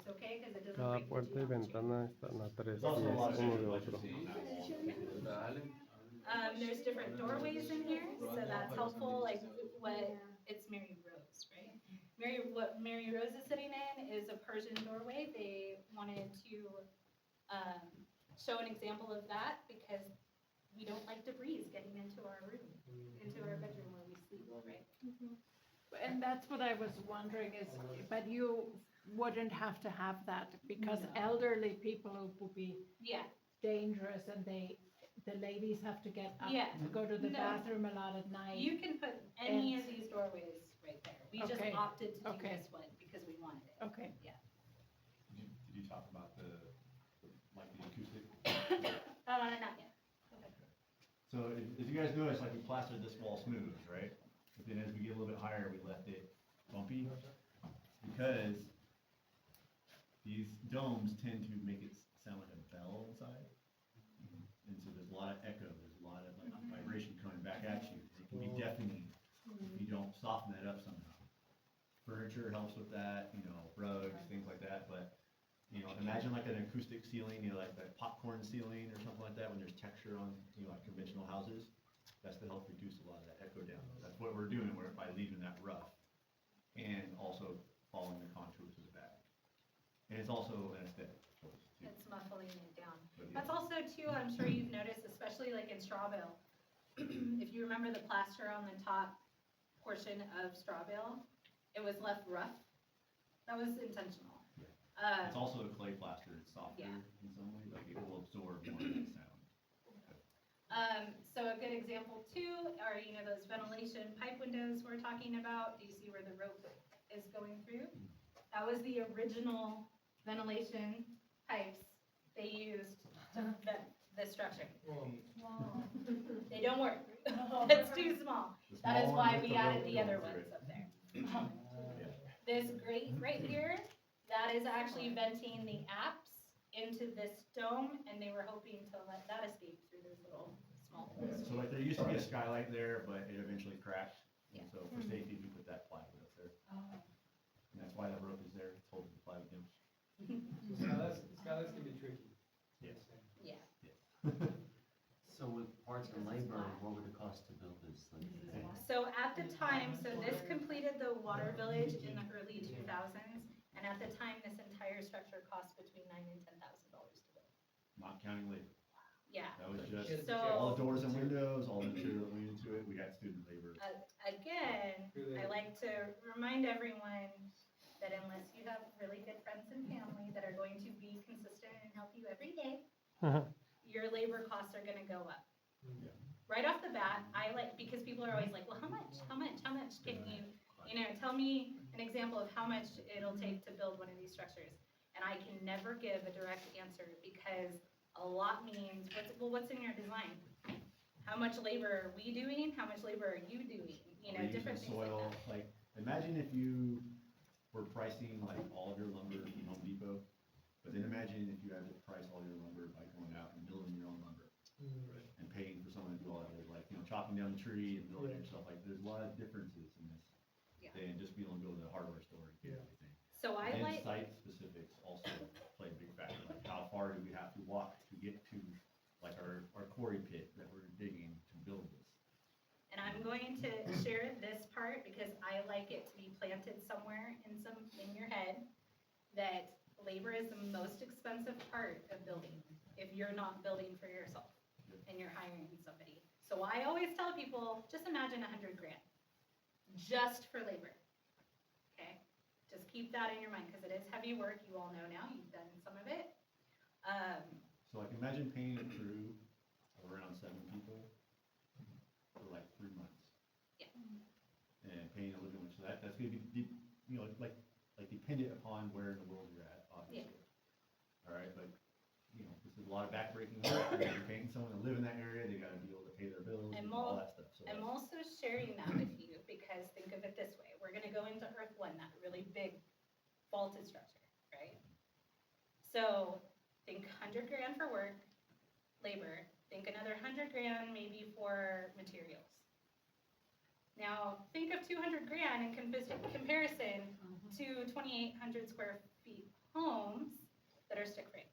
it's okay because it doesn't Cada break the puerta y geometry. ventana están a 3 There's also a lot of pies uno de electricity otro. on that wall. There's different doorways in here, so that's helpful, like what, it's Mary Rose, right? What Mary Rose is sitting in is a Persian doorway. They wanted to show an example of that because we don't like debris getting into our room, into our bedroom where we sleep, right? And that's what I was wondering is, but you wouldn't have to have that because No. elderly people would be Yeah, dangerous and the ladies have to get up Yeah. to go to the No. bathroom a lot at night. you can put any of these doorways right there. We just Okay, opted to do okay. this one because we wanted it. Okay. Did you talk about the acoustic? Not yet. So if you guys notice, like we plastered this wall smooth, right? But then as we get a little bit higher, we left it bumpy because these domes tend to make it sound like a bell inside. And so there's a lot of echo, there's a lot of like vibration coming back at you. It can be deafening if you don't soften that up somehow. Furniture helps with that, rugs, things like that, but imagine like an acoustic ceiling, like that popcorn ceiling or something like that, when there's texture on, like conventional houses. That's to help reduce a lot of that echo down. That's what we're doing by leaving that rough and also following the contour to the back. And it's also an aesthetic choice too. It's muffling it down. But That's also too, I'm sure you've noticed, especially like in Strawville. If you remember the plaster on the top portion of Strawville, it was left rough. That was intentional. It's also a clay plaster, it's softer Yeah. in some way, like it will absorb more of that sound. So a good example too are, those ventilation pipe windows we're talking about. Do you see where the rope is going through? That was the original ventilation pipes they used to vent this structure. They don't work. It's too small. The That is small why one with we the added rope the other going ones through up there. Yeah. This grate right here, that is actually venting the apps into this dome, and they were hoping to let that escape through those little small holes. So like there used to be a skylight there, but it eventually cracked. And Yeah. so for safety, we put that plywood up there. And that's why the rope is there, it's holding the plywood down. Skylights can be tricky. Yes. Yeah. So with parts and labor, what would it cost to build this? So at the time, so this completed the Water Village in the early 2000s, and at the time, this entire structure cost between $9,000 and $10,000 to build. Not counting labor. Yeah. That was just So- all the doors and windows, all the material that went into it, we had student labor. Again, I like to remind everyone that unless you have really good friends and family that are going to be consistent and help you every day, your labor costs are gonna go up. Yeah. Right off the bat, because people are always like, well, how much can you tell me an example of how much it'll take to build one of these structures? And I can never give a direct answer because a lot means, what's in your design? How much labor are we doing? How much labor are you doing? We're using Different things like soil, that. like, imagine if you were pricing like all of your lumber from Home Depot, but then imagine if you had to price all your lumber by going out and building your own lumber. And paying for someone to do all that, like, chopping down the tree and building it yourself, like, there's a lot of differences in this. Yeah. Than just being able to go to the hardware store and get everything. So I And like, site specifics also play a big factor, like how far do we have to walk to get to, like, our quarry pit that we're digging to build this. and I'm going to share this part because I like it to be planted somewhere in your head, that labor is the most expensive part of building if you're not building for yourself and you're hiring somebody. So I always tell people, just imagine $100,000 just for labor. Okay, just keep that in your mind because it is heavy work. You all know now. You've done some of it. So like, imagine paying a crew of around 7 people for like 3 months. Yeah. And paying a living wage, so that's gonna be, like dependent upon where in the world you're at, obviously. All right, but, this is a lot of backbreaking work, you're paying someone to live in that area, they gotta be able to pay their bills and all that stuff, so. I'm also sharing that with you because think of it this way. We're gonna go into Earth 1, that really big vaulted structure, right? So think $100,000 for work, labor, think another $100,000 maybe for materials. Now, think of $200,000 in comparison to 2,800 square feet homes that are stick frame?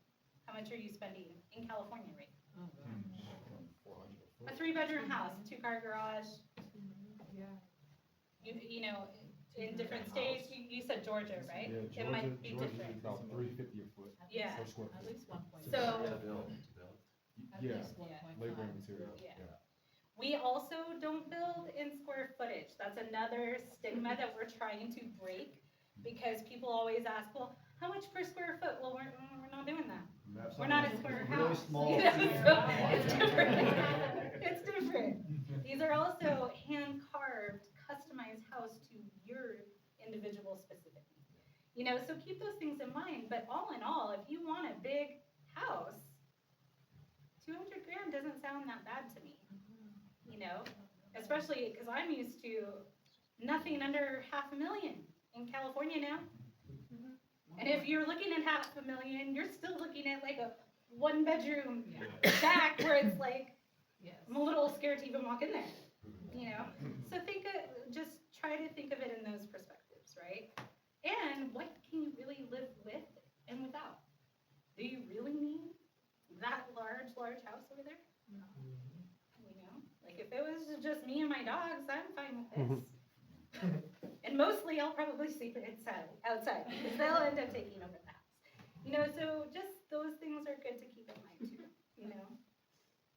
How much are you spending in California right now? A 3-bedroom house, 2-car garage, Yeah. you know, in different states, you said Georgia, right? Yeah, It might be Georgia's different. about $3.50 a foot Yeah. per square At foot. least 1.5. So- To build. At Yeah, least 1.5. labor and material, Yeah. yeah. We also don't build in square footage. That's another stigma that we're trying to break, because people always ask, well, how much per square foot? Well, we're not doing that. We have We're some not a really- square really house. small. You know, so it's different. It's different. These are also hand-carved, customized house to your individual specific needs. You know, so keep those things in mind, but all in all, if you want a big house, 200 grand doesn't sound that bad to me, you know? Especially because I'm used to nothing under $500,000 in California now. And if you're looking at $500,000, you're still looking at like a 1-bedroom Yeah. shack where it's like, Yes. I'm a little scared to even walk in there, you know? So just try to think of it in those perspectives, right? And what can you really live with and without? Do you really need that large house over there? You know, like if it was just me and my dogs, I'm fine with this. And mostly I'll probably sleep outside because they'll end up taking over the house. You know, so just those things are good to keep